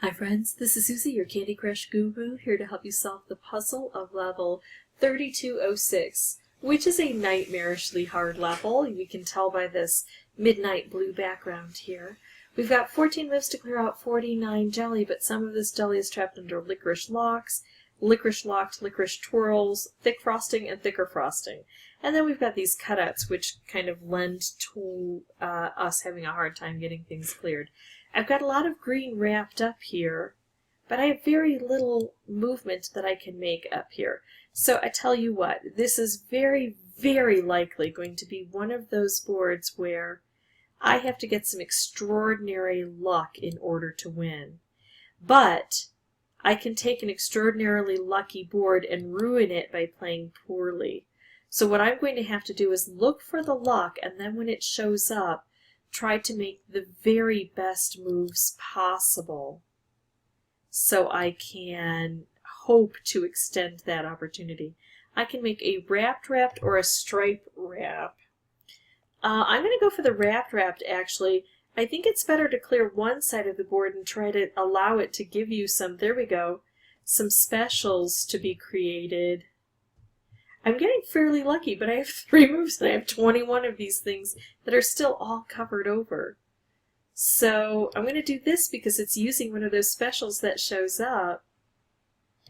Hi friends, this is Susie, your Candy Crush guru, here to help you solve the puzzle of level 3206, which is a nightmarishly hard level. We can tell by this midnight blue background here. We've got 14 moves to clear out 49 jelly, but some of this jelly is trapped under licorice locks, licorice locked, licorice twirls, thick frosting, and thicker frosting. And then we've got these cutouts, which kind of lend to us having a hard time getting things cleared. I've got a lot of green wrapped up here, but I have very little movement that I can make up here. So I tell you what, this is very, very likely going to be one of those boards where I have to get some extraordinary luck in order to win. But I can take an extraordinarily lucky board and ruin it by playing poorly. So what I'm going to have to do is look for the luck, and then when it shows up, try to make the very best moves possible so I can hope to extend that opportunity. I can make a wrapped or a stripe wrap. I'm going to go for the wrapped actually. I think it's better to clear one side of the board and try to allow it to give you some, there we go, some specials to be created. I'm getting fairly lucky, but I have 3 moves and I have 21 of these things that are still all covered over. So I'm going to do this because it's using one of those specials that shows up.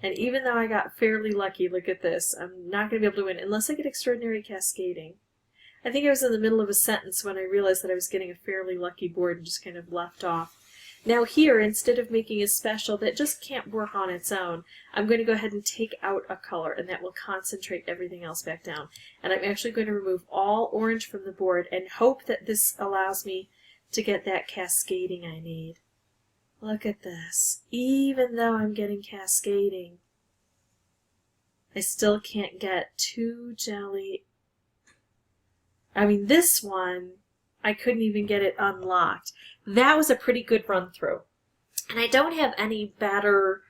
And even though I got fairly lucky, look at this, I'm not going to be able to win unless I get extraordinary cascading. I think I was in the middle of a sentence when I realized that I was getting a fairly lucky board and just kind of left off. Now here, instead of making a special that just can't work on its own, I'm going to go ahead and take out a color, and that will concentrate everything else back down. And I'm actually going to remove all orange from the board and hope that this allows me to get that cascading I need. Look at this. Even though I'm getting cascading, I still can't get 2 jelly. I mean, this one, I couldn't even get it unlocked. That was a pretty good run through. And I don't have any better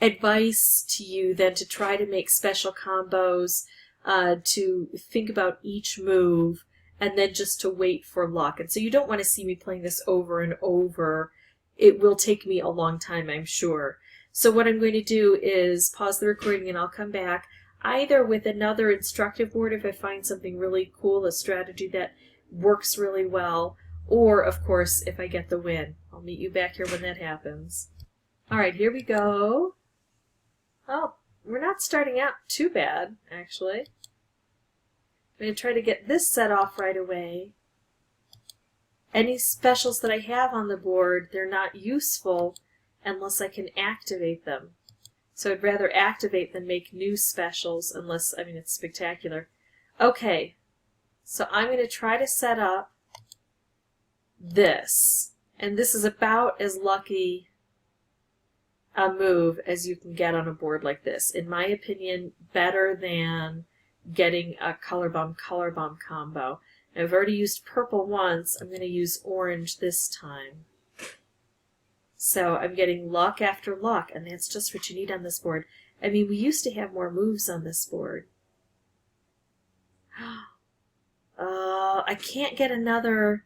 advice to you than to try to make special combos, to think about each move, and then just to wait for luck. And so you don't want to see me playing this over and over. It will take me a long time, I'm sure. So what I'm going to do is pause the recording and I'll come back either with another instructive board if I find something really cool, a strategy that works really well, or of course if I get the win. I'll meet you back here when that happens. Alright, here we go. Oh, we're not starting out too bad, actually. I'm going to try to get this set off right away. Any specials that I have on the board, they're not useful unless I can activate them. So I'd rather activate than make new specials unless, I mean, it's spectacular. Okay, so I'm going to try to set up this. And this is about as lucky a move as you can get on a board like this. In my opinion, better than getting a color bomb combo. Now, I've already used purple once. I'm going to use orange this time. So I'm getting luck after luck, and that's just what you need on this board. I mean, we used to have more moves on this board. I can't get another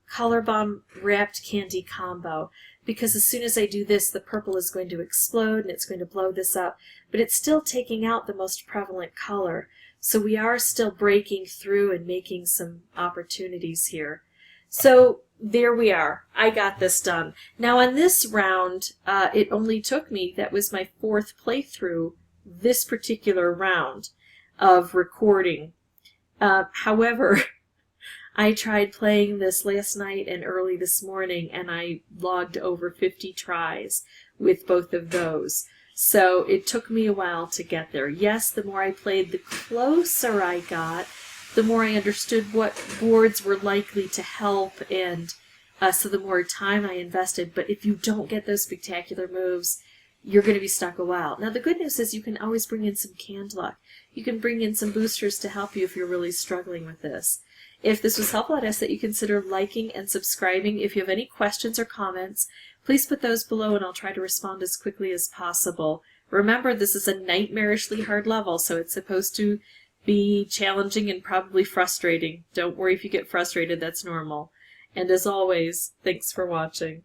color bomb wrapped candy combo because as soon as I do this, the purple is going to explode and it's going to blow this up. But it's still taking out the most prevalent color. So we are still breaking through and making some opportunities here. So there we are. I got this done. Now on this round, it only took me, that was my 4th playthrough, this particular round of recording. However, I tried playing this last night and early this morning, and I logged over 50 tries with both of those. So it took me a while to get there. Yes, the more I played, the closer I got, the more I understood what boards were likely to help, and so the more time I invested. But if you don't get those spectacular moves, you're going to be stuck a while. Now the good news is you can always bring in some canned luck. You can bring in some boosters to help you if you're really struggling with this. If this was helpful, I'd ask that you consider liking and subscribing. If you have any questions or comments, please put those below and I'll try to respond as quickly as possible. Remember, this is a nightmarishly hard level, so it's supposed to be challenging and probably frustrating. Don't worry if you get frustrated, that's normal. And as always, thanks for watching.